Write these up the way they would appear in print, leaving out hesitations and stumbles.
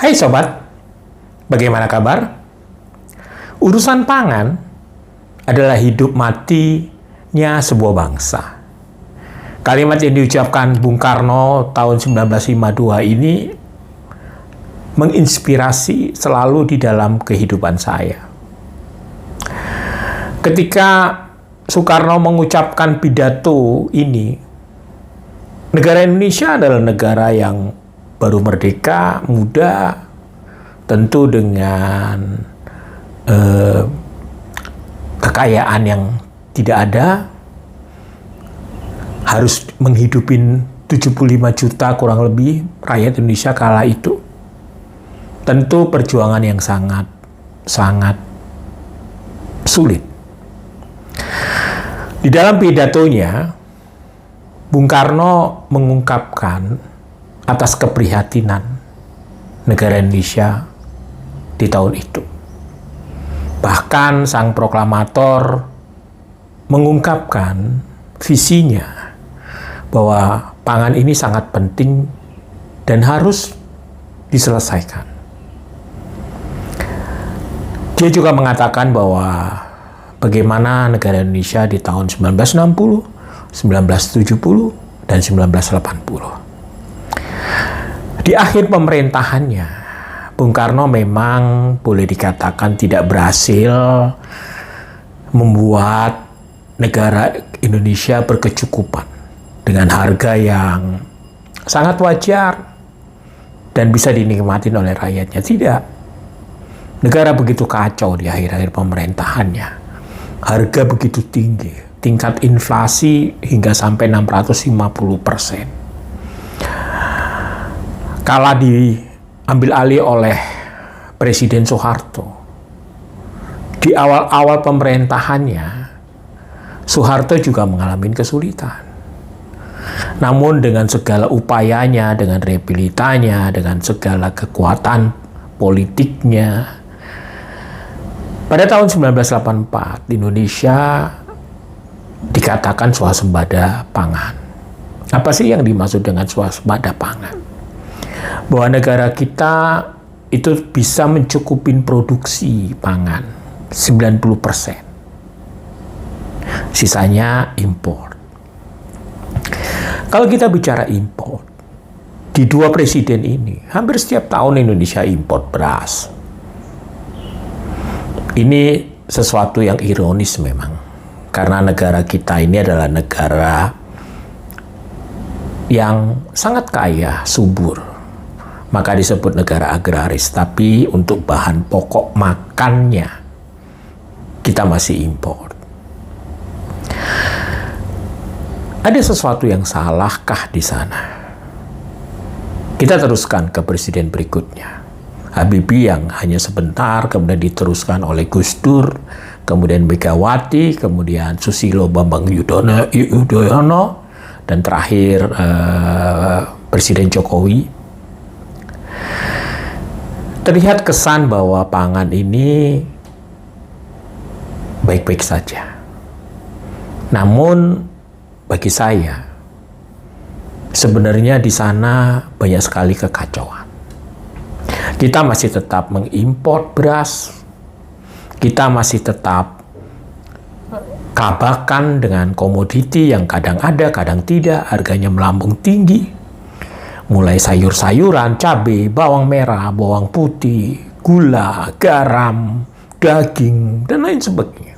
Hai sobat, bagaimana kabar? Urusan pangan adalah hidup matinya sebuah bangsa. Kalimat yang diucapkan Bung Karno tahun 1952 ini menginspirasi selalu di dalam kehidupan saya. Ketika Soekarno mengucapkan pidato ini, negara Indonesia adalah negara yang baru merdeka, muda, tentu dengan kekayaan yang tidak ada, harus menghidupin 75 juta kurang lebih rakyat Indonesia kala itu. Tentu perjuangan yang sangat sulit. Di dalam pidatonya, Bung Karno mengungkapkan atas keprihatinan negara Indonesia di tahun itu. Bahkan sang proklamator mengungkapkan visinya bahwa pangan ini sangat penting dan harus diselesaikan. Dia juga mengatakan bahwa bagaimana negara Indonesia di tahun 1960, 1970, dan 1980. Di akhir pemerintahannya, Bung Karno memang boleh dikatakan tidak berhasil membuat negara Indonesia berkecukupan dengan harga yang sangat wajar dan bisa dinikmati oleh rakyatnya. Tidak. Negara begitu kacau di akhir-akhir pemerintahannya. Harga begitu tinggi. Tingkat inflasi hingga sampai 650%. Kala diambil alih oleh Presiden Soeharto, di awal-awal pemerintahannya, Soeharto juga mengalami kesulitan. Namun dengan segala upayanya, dengan repilitanya, dengan segala kekuatan politiknya, pada tahun 1984, Indonesia dikatakan swasembada pangan. Apa sih yang dimaksud dengan swasembada pangan? Bahwa negara kita itu bisa mencukupin produksi pangan 90%. Sisanya impor. Kalau kita bicara impor, di dua presiden ini, hampir setiap tahun Indonesia impor beras. Ini sesuatu yang ironis memang. Karena negara kita ini adalah negara yang sangat kaya, subur. Maka disebut negara agraris, tapi untuk bahan pokok makannya kita masih impor. Ada sesuatu yang salahkah di sana? Kita teruskan ke presiden berikutnya. Habibie yang hanya sebentar, kemudian diteruskan oleh Gus Dur, kemudian Megawati, kemudian Susilo Bambang Yudhoyono, dan terakhir Presiden Jokowi. Terlihat kesan bahwa pangan ini baik-baik saja. Namun bagi saya, sebenarnya di sana banyak sekali kekacauan. Kita masih tetap mengimpor beras, kita masih tetap kabakan dengan komoditi yang kadang ada, kadang tidak, harganya melambung tinggi. Mulai sayur-sayuran, cabai, bawang merah, bawang putih, gula, garam, daging, dan lain sebagainya.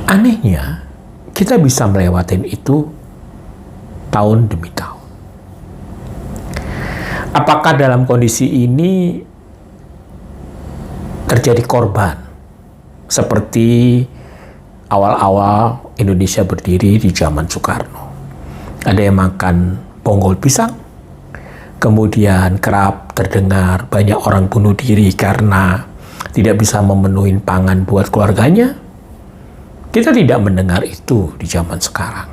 Anehnya, kita bisa melewati itu tahun demi tahun. Apakah dalam kondisi ini terjadi korban seperti awal-awal Indonesia berdiri di zaman Soekarno? Ada yang makan bonggol pisang, kemudian kerap terdengar banyak orang bunuh diri karena tidak bisa memenuhi pangan buat keluarganya. Kita tidak mendengar itu di zaman sekarang.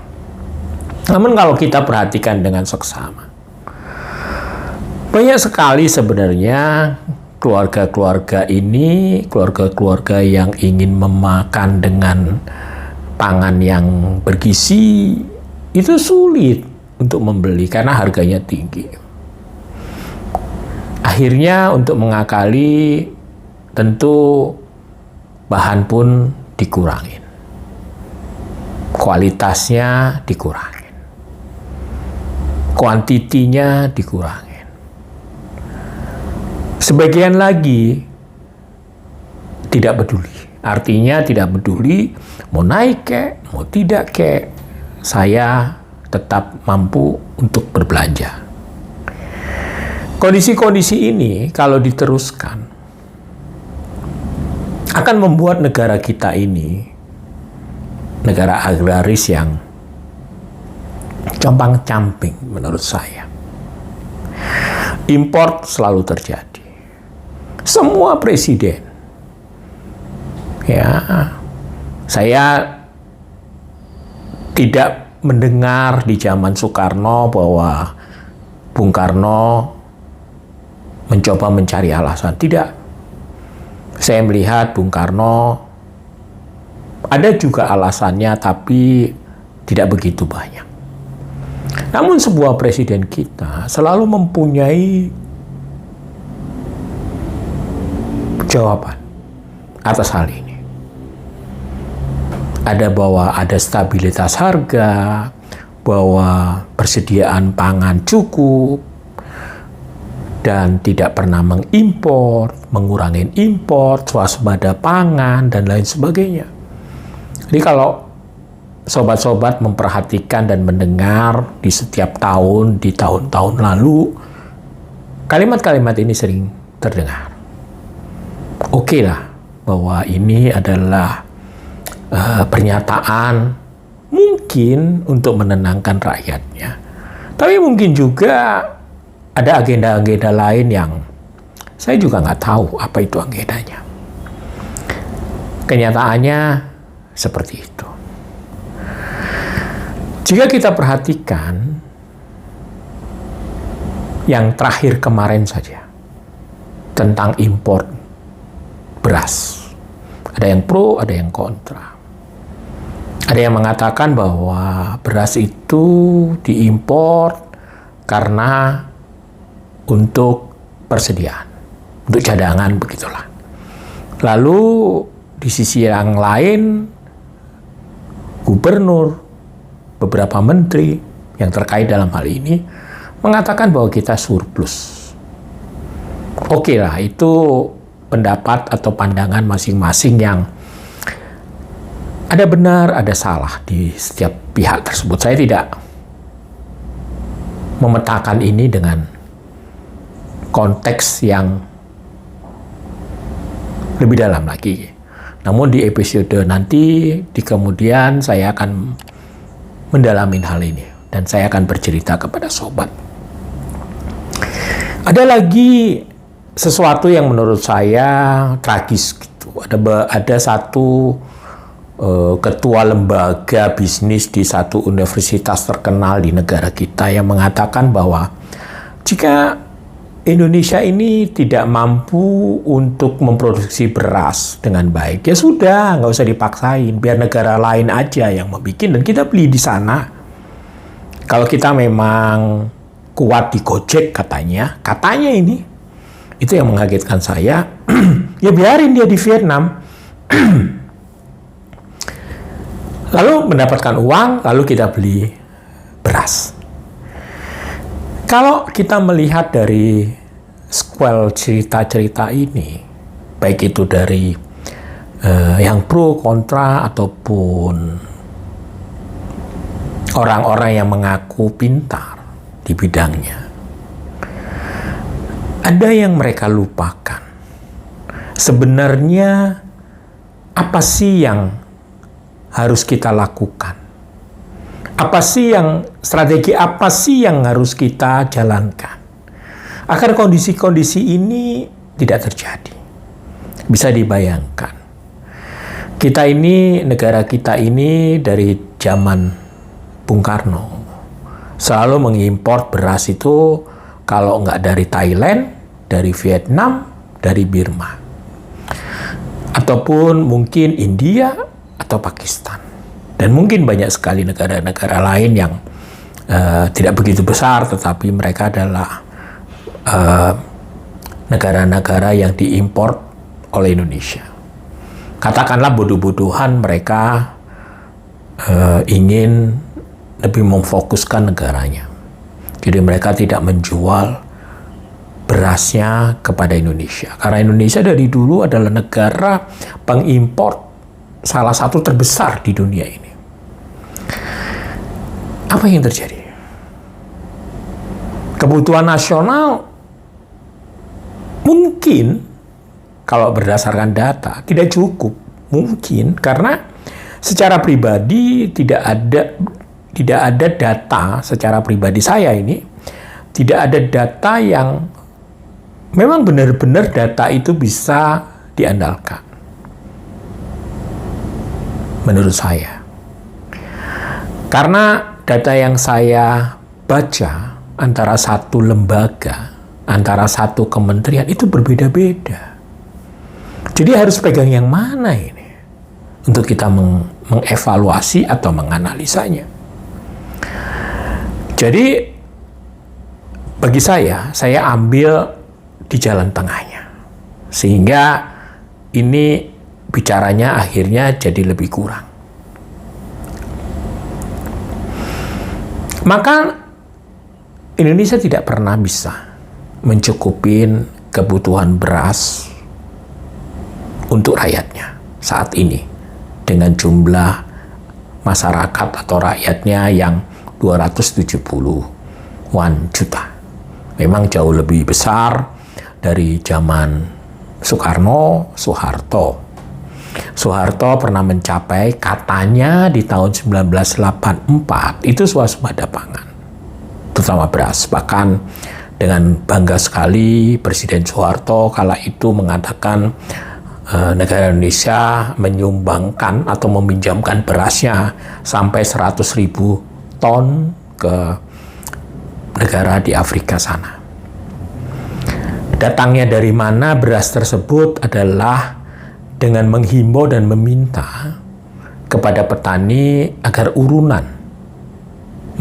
Namun kalau kita perhatikan dengan seksama, banyak sekali sebenarnya keluarga-keluarga ini, keluarga-keluarga yang ingin memakan dengan pangan yang bergizi, itu sulit untuk membeli karena harganya tinggi. Akhirnya untuk mengakali tentu bahan pun dikurangin. Kualitasnya dikurangin. Kuantitinya dikurangin. Sebagian lagi tidak peduli. Artinya tidak peduli mau naik kek, mau tidak kek, saya tetap mampu untuk berbelanja. Kondisi-kondisi ini kalau diteruskan akan membuat negara kita ini negara agraris yang compang-camping menurut saya. Import selalu terjadi. Semua presiden, ya, saya tidak mendengar di zaman Soekarno bahwa Bung Karno mencoba mencari alasan. Tidak. Saya melihat Bung Karno ada juga alasannya, tapi tidak begitu banyak. Namun sebuah presiden kita selalu mempunyai jawaban atas hal ini. Ada bahwa ada stabilitas harga, bahwa persediaan pangan cukup, dan tidak pernah mengimpor, mengurangi impor, swasembada pangan, dan lain sebagainya. Jadi kalau sobat-sobat memperhatikan dan mendengar di setiap tahun, di tahun-tahun lalu, kalimat-kalimat ini sering terdengar. Oke lah, bahwa ini adalah pernyataan mungkin untuk menenangkan rakyatnya. Tapi mungkin juga ada agenda-agenda lain yang saya juga nggak tahu apa itu agendanya. Kenyataannya seperti itu. Jika kita perhatikan yang terakhir kemarin saja tentang impor beras, ada yang pro, ada yang kontra. Ada yang mengatakan bahwa beras itu diimpor karena untuk persediaan, untuk cadangan, begitulah. Lalu di sisi yang lain, gubernur, beberapa menteri yang terkait dalam hal ini mengatakan bahwa kita surplus. Oke lah, itu pendapat atau pandangan masing-masing yang ada benar, ada salah di setiap pihak tersebut. Saya tidak memetakan ini dengan konteks yang lebih dalam lagi. Namun di episode nanti, di kemudian saya akan mendalami hal ini dan saya akan bercerita kepada sobat. Ada lagi sesuatu yang menurut saya tragis gitu. Ada satu ketua lembaga bisnis di satu universitas terkenal di negara kita yang mengatakan bahwa jika Indonesia ini tidak mampu untuk memproduksi beras dengan baik, ya sudah, nggak usah dipaksain, biar negara lain aja yang membuat dan kita beli di sana. Kalau kita memang kuat di Gojek katanya ini, itu yang mengagetkan saya. Ya biarin dia di Vietnam, lalu mendapatkan uang, lalu kita beli beras. Kalau kita melihat dari sequel cerita-cerita ini, baik itu dari yang pro, kontra, ataupun orang-orang yang mengaku pintar di bidangnya, ada yang mereka lupakan. Sebenarnya apa sih yang harus kita lakukan? Strategi apa sih yang harus kita jalankan agar kondisi-kondisi ini tidak terjadi? Bisa dibayangkan, negara kita ini dari zaman Bung Karno selalu mengimpor beras itu kalau nggak dari Thailand, dari Vietnam, dari Burma, ataupun mungkin India atau Pakistan. Dan mungkin banyak sekali negara-negara lain yang tidak begitu besar, tetapi mereka adalah negara-negara yang diimpor oleh Indonesia. Katakanlah bodoh-bodohan mereka ingin lebih memfokuskan negaranya. Jadi mereka tidak menjual berasnya kepada Indonesia. Karena Indonesia dari dulu adalah negara pengimpor salah satu terbesar di dunia ini. Apa yang terjadi? Kebutuhan nasional mungkin kalau berdasarkan data tidak cukup. Mungkin karena secara pribadi tidak ada data secara pribadi saya ini, tidak ada data yang memang benar-benar data itu bisa diandalkan. Menurut saya. Karena data yang saya baca antara satu lembaga, antara satu kementerian itu berbeda-beda. Jadi harus pegang yang mana ini untuk kita mengevaluasi atau menganalisanya. Jadi bagi saya ambil di jalan tengahnya. Sehingga ini bicaranya akhirnya jadi lebih kurang. Maka Indonesia tidak pernah bisa mencukupin kebutuhan beras untuk rakyatnya saat ini dengan jumlah masyarakat atau rakyatnya yang 270-an juta. Memang jauh lebih besar dari zaman Soekarno, Soeharto. Soeharto pernah mencapai katanya di tahun 1984 itu swasembada pangan, terutama beras. Bahkan dengan bangga sekali Presiden Soeharto kala itu mengatakan negara Indonesia menyumbangkan atau meminjamkan berasnya sampai 100.000 ton ke negara di Afrika sana. Datangnya dari mana beras tersebut adalah dengan menghimbau dan meminta kepada petani agar urunan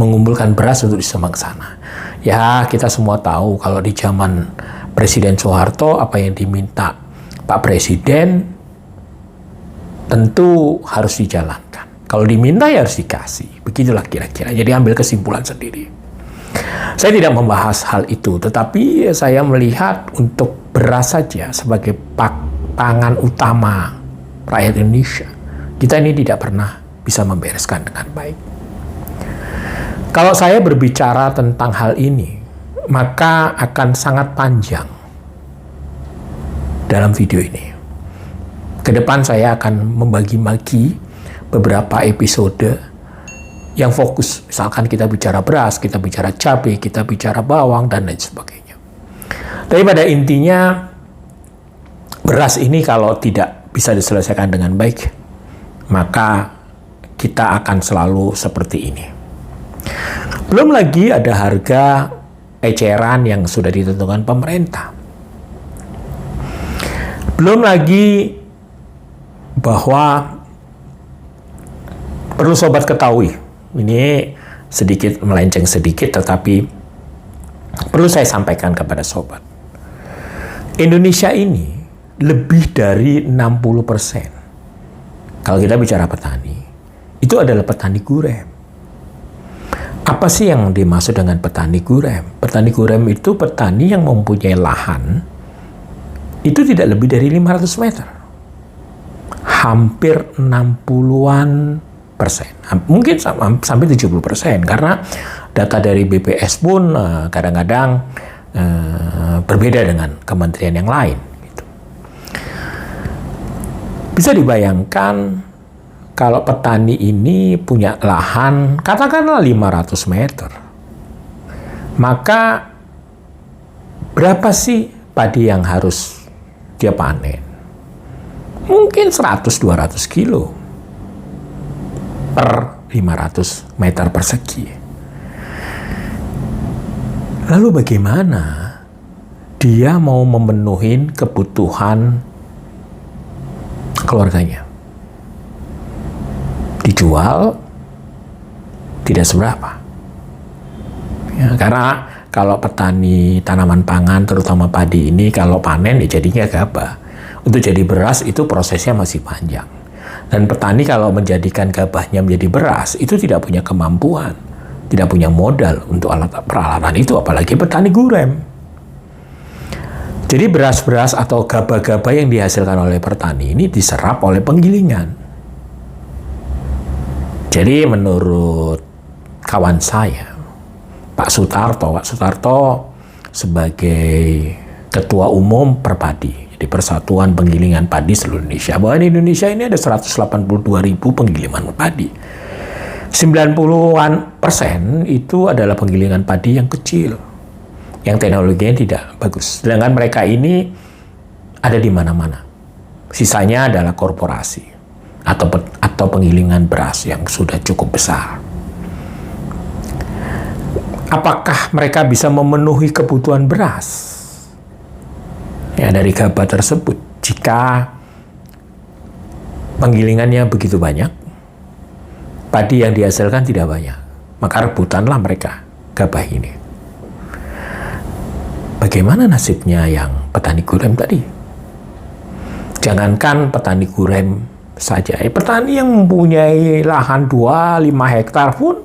mengumpulkan beras untuk disumbang ke sana. Ya, kita semua tahu kalau di zaman Presiden Soeharto apa yang diminta Pak Presiden tentu harus dijalankan. Kalau diminta ya harus dikasih. Begitulah kira-kira. Jadi ambil kesimpulan sendiri. Saya tidak membahas hal itu, tetapi saya melihat untuk beras saja sebagai pangan utama rakyat Indonesia, kita ini tidak pernah bisa membereskan dengan baik. Kalau saya berbicara tentang hal ini, maka akan sangat panjang dalam video ini. Kedepan saya akan membagi-bagi beberapa episode yang fokus. Misalkan kita bicara beras, kita bicara cabai, kita bicara bawang, dan lain sebagainya. Tapi pada intinya, beras ini kalau tidak bisa diselesaikan dengan baik, maka kita akan selalu seperti ini. Belum lagi ada harga eceran yang sudah ditentukan pemerintah. Belum lagi bahwa perlu sobat ketahui, ini sedikit melenceng sedikit, tetapi perlu saya sampaikan kepada sobat. Indonesia ini lebih dari 60%. Kalau kita bicara petani, itu adalah petani gurem. Apa sih yang dimaksud dengan petani gurem? Petani gurem itu petani yang mempunyai lahan itu tidak lebih dari 500 meter. Hampir 60-an persen. Mungkin sampai 70%. Karena data dari BPS pun kadang-kadang berbeda dengan kementerian yang lain. Gitu. Bisa dibayangkan kalau petani ini punya lahan katakanlah 500 meter. Maka berapa sih padi yang harus dia panen? Mungkin 100-200 kilo per 500 meter persegi. Lalu bagaimana dia mau memenuhi kebutuhan keluarganya? Dijual tidak seberapa. Ya, karena kalau petani tanaman pangan, terutama padi ini, kalau panen ya jadinya gabah. Untuk jadi beras itu prosesnya masih panjang. Dan petani kalau menjadikan gabahnya menjadi beras, itu tidak punya kemampuan, tidak punya modal untuk alat peralatan itu, apalagi petani gurem. Jadi beras-beras atau gabah-gabah yang dihasilkan oleh petani ini diserap oleh penggilingan. Jadi menurut kawan saya, Pak Sutarto sebagai Ketua Umum Perpadi, jadi Persatuan Penggilingan Padi seluruh Indonesia, bahwa di Indonesia ini ada 182.000 penggilingan padi. 90% itu adalah penggilingan padi yang kecil, yang teknologinya tidak bagus. Sedangkan mereka ini ada di mana-mana. Sisanya adalah korporasi atau penggilingan beras yang sudah cukup besar. Apakah mereka bisa memenuhi kebutuhan beras ya dari gabah tersebut jika penggilingannya begitu banyak, padi yang dihasilkan tidak banyak, maka rebutanlah mereka gabah ini. Bagaimana nasibnya yang petani gurem tadi? Jangankan petani gurem saja, petani yang mempunyai lahan 2-5 hektar pun,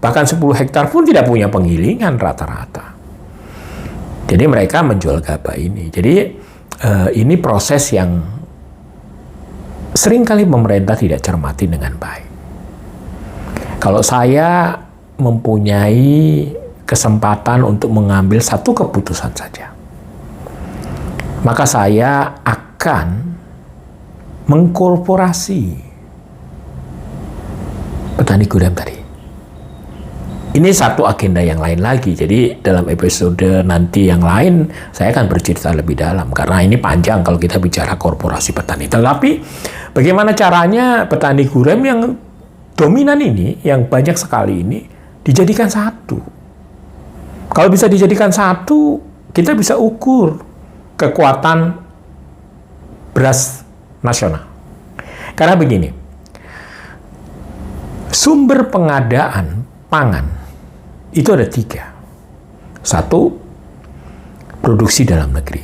bahkan 10 hektar pun tidak punya penggilingan rata-rata. Jadi mereka menjual gabah ini. Jadi ini proses yang seringkali pemerintah tidak cermati dengan baik. Kalau saya mempunyai kesempatan untuk mengambil satu keputusan saja, maka saya akan mengkorporasi petani gurem tadi. Ini satu agenda yang lain lagi. Jadi dalam episode nanti yang lain saya akan bercerita lebih dalam karena ini panjang kalau kita bicara korporasi petani. Tetapi bagaimana caranya petani gurem yang dominan ini, yang banyak sekali ini, dijadikan satu. Kalau bisa dijadikan satu, kita bisa ukur kekuatan beras nasional. Karena begini, sumber pengadaan pangan itu ada 3. 1, produksi dalam negeri.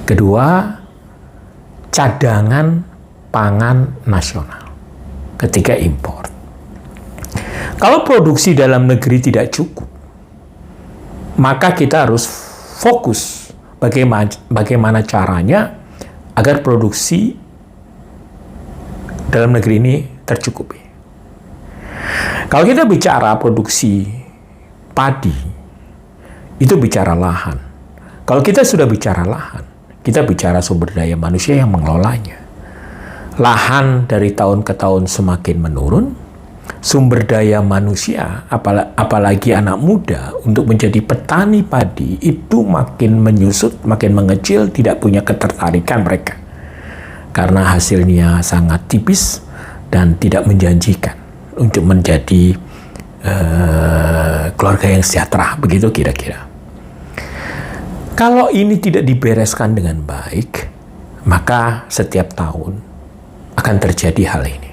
2, cadangan pangan nasional. 3, impor. Kalau produksi dalam negeri tidak cukup, maka kita harus fokus bagaimana caranya agar produksi dalam negeri ini tercukupi. Kalau kita bicara produksi padi, itu bicara lahan. Kalau kita sudah bicara lahan, kita bicara sumber daya manusia yang mengelolanya. Lahan dari tahun ke tahun semakin menurun, sumber daya manusia, apalagi anak muda, untuk menjadi petani padi, itu makin menyusut, makin mengecil, tidak punya ketertarikan mereka. Karena hasilnya sangat tipis dan tidak menjanjikan untuk menjadi keluarga yang sejahtera, begitu kira-kira. Kalau ini tidak dibereskan dengan baik, maka setiap tahun akan terjadi hal ini.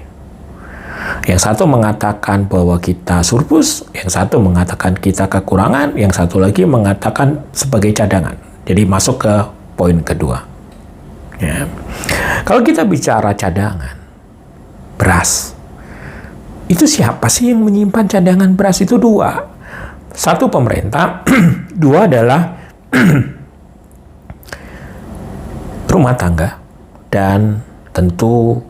Yang satu mengatakan bahwa kita surplus, yang satu mengatakan kita kekurangan, yang satu lagi mengatakan sebagai cadangan. Jadi masuk ke poin kedua. Ya. Kalau kita bicara cadangan beras, itu siapa sih yang menyimpan cadangan beras? Itu 2. 1, pemerintah. 2 adalah rumah tangga. Dan tentu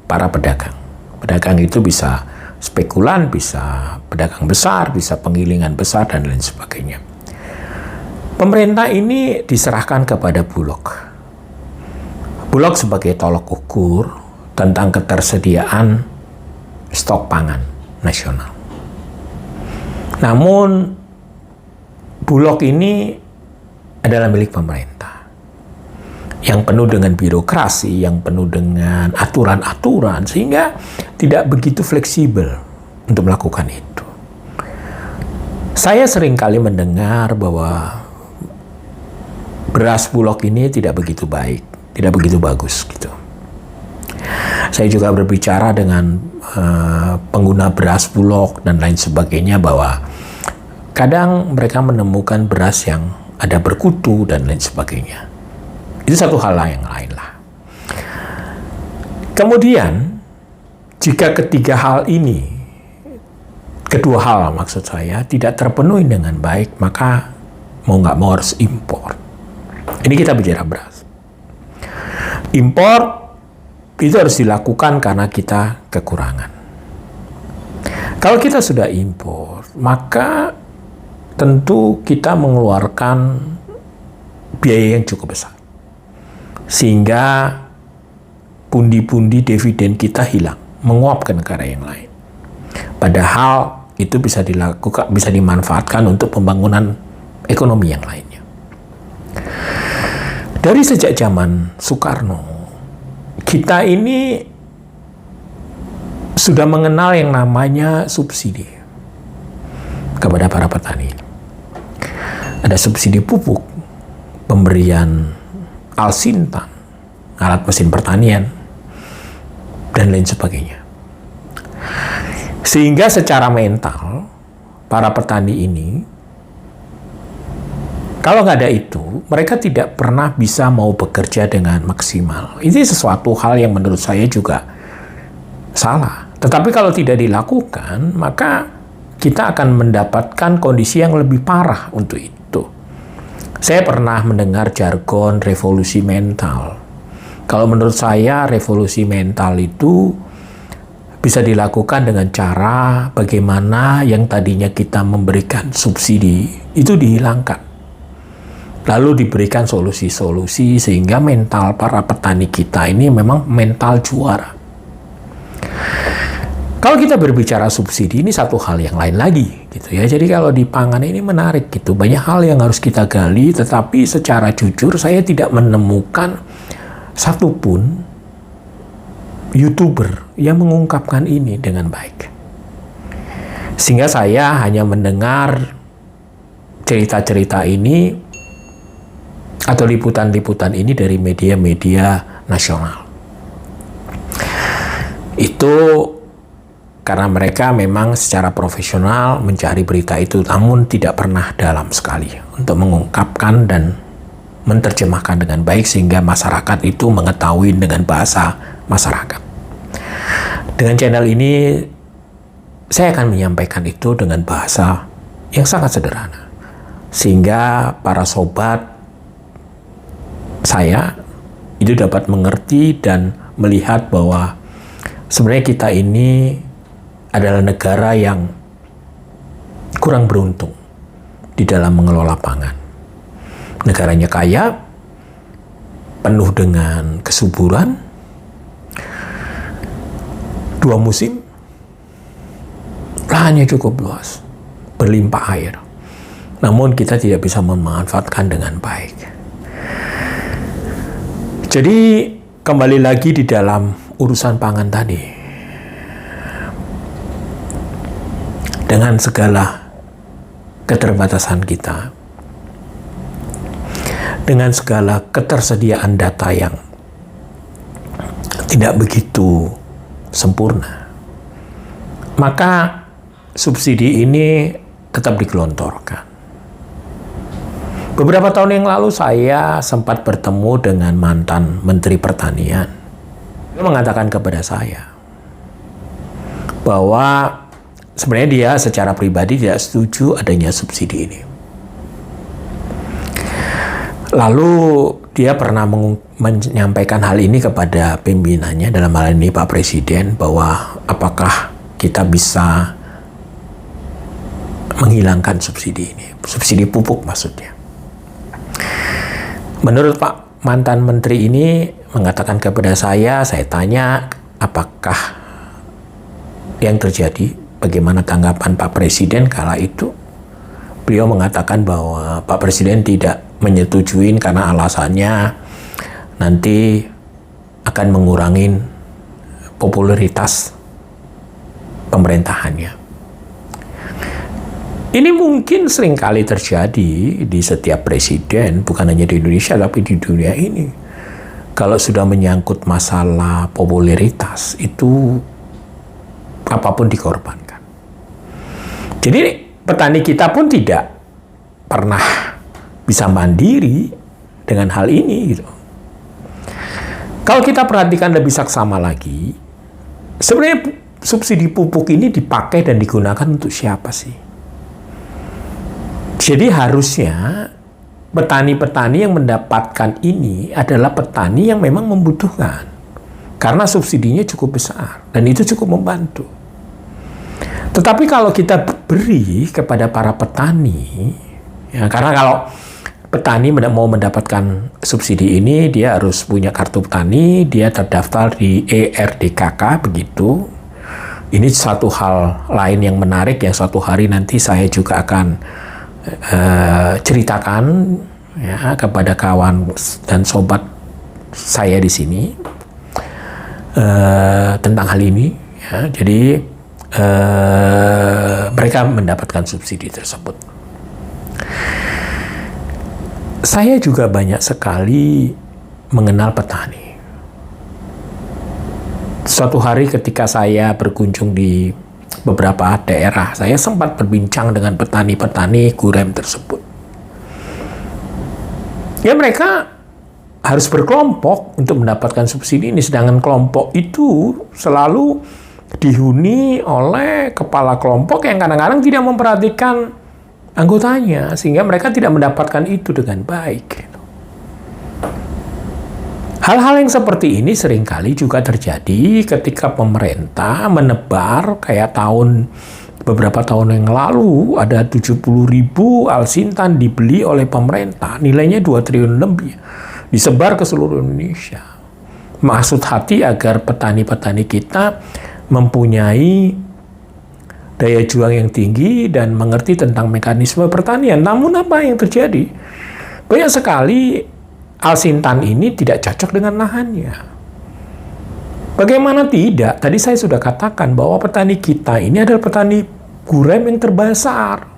para pedagang. Pedagang itu bisa spekulan, bisa pedagang besar, bisa penggilingan besar, dan lain sebagainya. Pemerintah ini diserahkan kepada Bulog. Bulog sebagai tolok ukur tentang ketersediaan stok pangan nasional. Namun, Bulog ini adalah milik pemerintah, yang penuh dengan birokrasi, yang penuh dengan aturan-aturan, sehingga tidak begitu fleksibel untuk melakukan itu. Saya seringkali mendengar bahwa beras Bulog ini tidak begitu baik, tidak begitu bagus gitu. Saya juga berbicara dengan pengguna beras Bulog dan lain sebagainya bahwa kadang mereka menemukan beras yang ada berkutu dan lain sebagainya. Itu satu hal yang lain lah. Kemudian, jika kedua hal maksud saya, tidak terpenuhi dengan baik, maka mau nggak mau harus impor. Ini kita bicara beras. Impor itu harus dilakukan karena kita kekurangan. Kalau kita sudah impor, maka tentu kita mengeluarkan biaya yang cukup besar. Sehingga pundi-pundi dividen kita hilang, menguap ke negara yang lain. Padahal itu bisa dilakukan, bisa dimanfaatkan untuk pembangunan ekonomi yang lainnya. Dari sejak zaman Soekarno, kita ini sudah mengenal yang namanya subsidi kepada para petani. Ada subsidi pupuk, pemberian alsintan, alat mesin pertanian, dan lain sebagainya. Sehingga secara mental, para petani ini, kalau nggak ada itu, mereka tidak pernah bisa mau bekerja dengan maksimal. Ini sesuatu hal yang menurut saya juga salah. Tetapi kalau tidak dilakukan, maka kita akan mendapatkan kondisi yang lebih parah untuk itu. Saya pernah mendengar jargon revolusi mental. Kalau menurut saya, revolusi mental itu bisa dilakukan dengan cara bagaimana yang tadinya kita memberikan subsidi, itu dihilangkan. Lalu diberikan solusi-solusi sehingga mental para petani kita ini memang mental juara. Kalau kita berbicara subsidi, ini satu hal yang lain lagi, gitu ya. Jadi kalau di pangan ini menarik, gitu. Banyak hal yang harus kita gali, tetapi secara jujur saya tidak menemukan satupun YouTuber yang mengungkapkan ini dengan baik. Sehingga saya hanya mendengar cerita-cerita ini atau liputan-liputan ini dari media-media nasional. Itu karena mereka memang secara profesional mencari berita itu, namun tidak pernah dalam sekali untuk mengungkapkan dan menerjemahkan dengan baik sehingga masyarakat itu mengetahui dengan bahasa masyarakat. Dengan channel ini, saya akan menyampaikan itu dengan bahasa yang sangat sederhana. Sehingga para sobat saya itu dapat mengerti dan melihat bahwa sebenarnya kita ini adalah negara yang kurang beruntung di dalam mengelola pangan. Negaranya kaya, penuh dengan kesuburan, 2 musim, lahannya cukup luas, berlimpah air. Namun kita tidak bisa memanfaatkan dengan baik. Jadi kembali lagi di dalam urusan pangan tadi, dengan segala keterbatasan kita, dengan segala ketersediaan data yang tidak begitu sempurna, maka subsidi ini tetap digelontorkan. Beberapa tahun yang lalu saya sempat bertemu dengan mantan Menteri Pertanian. Dia mengatakan kepada saya bahwa sebenarnya dia secara pribadi tidak setuju adanya subsidi ini. Lalu dia pernah menyampaikan hal ini kepada pimpinannya, dalam hal ini Pak Presiden, bahwa apakah kita bisa menghilangkan subsidi ini, subsidi pupuk maksudnya. Menurut Pak mantan Menteri ini mengatakan kepada saya tanya apakah yang terjadi, bagaimana tanggapan Pak Presiden kala itu. Beliau mengatakan bahwa Pak Presiden tidak menyetujui karena alasannya nanti akan mengurangi popularitas pemerintahannya. Ini mungkin seringkali terjadi di setiap presiden, bukan hanya di Indonesia tapi di dunia ini. Kalau sudah menyangkut masalah popularitas, itu apapun dikorbankan. Jadi petani kita pun tidak pernah bisa mandiri dengan hal ini gitu. Kalau kita perhatikan lebih saksama lagi, sebenarnya subsidi pupuk ini dipakai dan digunakan untuk siapa sih? Jadi harusnya petani-petani yang mendapatkan ini adalah petani yang memang membutuhkan. Karena subsidinya cukup besar dan itu cukup membantu. Tetapi kalau kita beri kepada para petani, ya, karena kalau petani mau mendapatkan subsidi ini, dia harus punya kartu petani, dia terdaftar di ERDKK, begitu. Ini satu hal lain yang menarik yang suatu hari nanti saya juga akan ceritakan ya, kepada kawan dan sobat saya di sini tentang hal ini. Ya. Jadi mereka mendapatkan subsidi tersebut. Saya juga banyak sekali mengenal petani. Suatu hari ketika saya berkunjung di beberapa daerah, saya sempat berbincang dengan petani-petani gurem tersebut. Ya, mereka harus berkelompok untuk mendapatkan subsidi ini, sedangkan kelompok itu selalu dihuni oleh kepala kelompok yang kadang-kadang tidak memperhatikan anggotanya, sehingga mereka tidak mendapatkan itu dengan baik. Hal-hal yang seperti ini seringkali juga terjadi ketika pemerintah menebar, kayak beberapa tahun yang lalu ada 70.000 alsintan dibeli oleh pemerintah, nilainya 2 triliun lebih, disebar ke seluruh Indonesia. Maksud hati agar petani-petani kita mempunyai daya juang yang tinggi dan mengerti tentang mekanisme pertanian. Namun apa yang terjadi? Banyak sekali alsintan ini tidak cocok dengan lahannya. Bagaimana tidak? Tadi saya sudah katakan bahwa petani kita ini adalah petani gurem yang terbesar.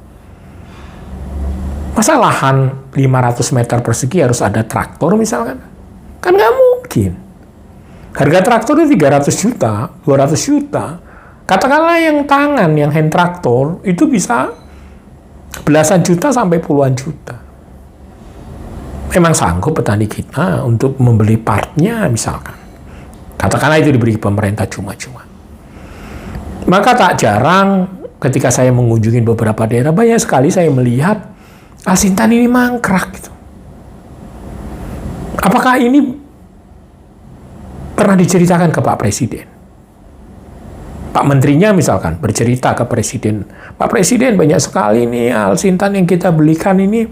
Masa lahan 500 meter persegi harus ada traktor misalkan? Kan nggak mungkin. Harga traktor itu 300 juta, 200 juta. Katakanlah yang tangan, yang hand traktor, itu bisa belasan juta sampai puluhan juta. Memang sanggup petani kita untuk membeli partnya misalkan. Katakanlah itu diberi pemerintah cuma-cuma. Maka tak jarang ketika saya mengunjungi beberapa daerah, banyak sekali saya melihat alsintan ini mangkrak gitu. Apakah ini pernah diceritakan ke Pak Presiden? Pak Menterinya misalkan bercerita ke Presiden, Pak Presiden, banyak sekali nih alsintan yang kita belikan ini,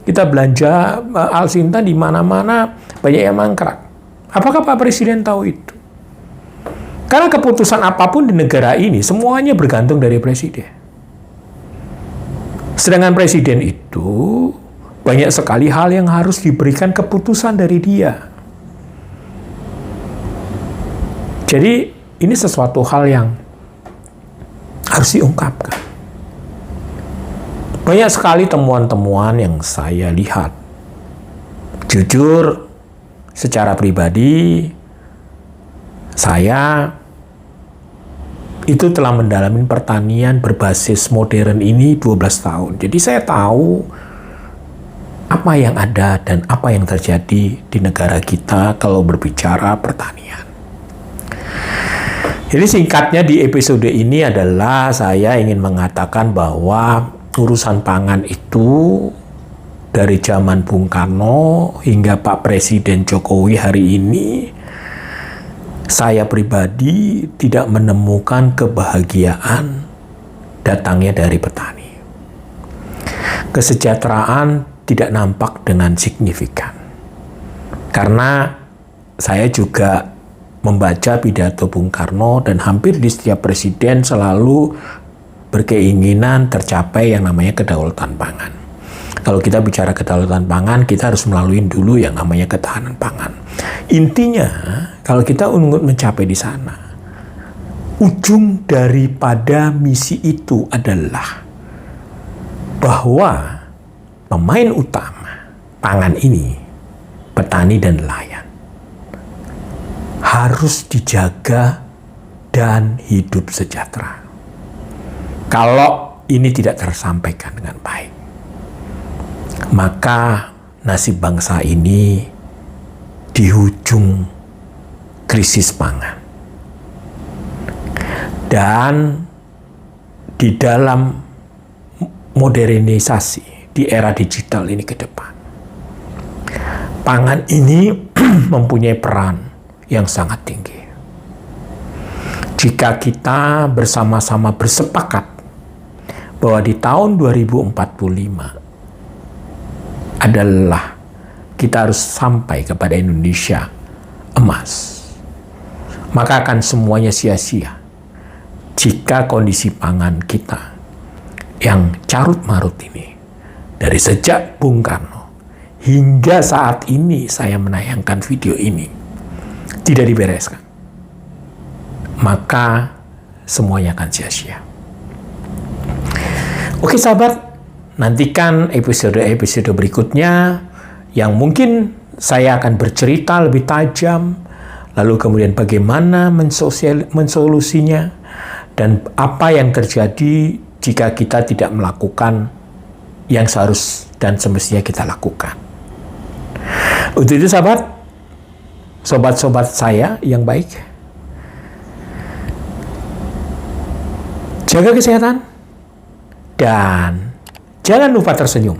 kita belanja alsintan di mana-mana, banyak yang mangkrak. Apakah Pak Presiden tahu itu? Karena keputusan apapun di negara ini, semuanya bergantung dari Presiden. Sedangkan Presiden itu, banyak sekali hal yang harus diberikan keputusan dari dia. Jadi, ini sesuatu hal yang harus diungkapkan. Banyak sekali temuan-temuan yang saya lihat. Jujur, secara pribadi, saya itu telah mendalami pertanian berbasis modern ini 12 tahun. Jadi saya tahu apa yang ada dan apa yang terjadi di negara kita kalau berbicara pertanian. Jadi singkatnya di episode ini adalah saya ingin mengatakan bahwa urusan pangan itu dari zaman Bung Karno hingga Pak Presiden Jokowi hari ini, saya pribadi tidak menemukan kebahagiaan datangnya dari petani. Kesejahteraan tidak nampak dengan signifikan. Karena saya juga membaca pidato Bung Karno dan hampir di setiap presiden selalu berkeinginan tercapai yang namanya kedaulatan pangan. Kalau kita bicara kedaulatan pangan, kita harus melalui dulu yang namanya ketahanan pangan. Intinya, kalau kita ingin mencapai di sana, ujung daripada misi itu adalah bahwa pemain utama pangan ini, petani dan nelayan, harus dijaga dan hidup sejahtera. Kalau ini tidak tersampaikan dengan baik, maka nasib bangsa ini di ujung krisis pangan. Dan di dalam modernisasi di era digital ini ke depan, pangan ini mempunyai peran yang sangat tinggi. Jika kita bersama-sama bersepakat bahwa di tahun 2045 adalah kita harus sampai kepada Indonesia emas, maka akan semuanya sia-sia jika kondisi pangan kita yang carut-marut ini dari sejak Bung Karno hingga saat ini saya menayangkan video ini tidak dibereskan, maka semuanya akan sia-sia. Oke sahabat, nantikan episode-episode berikutnya yang mungkin saya akan bercerita lebih tajam, lalu kemudian bagaimana mensolusinya, dan apa yang terjadi jika kita tidak melakukan yang seharus dan semestinya kita lakukan. Untuk itu sahabat, sobat-sobat saya yang baik, jaga kesehatan dan jangan lupa tersenyum.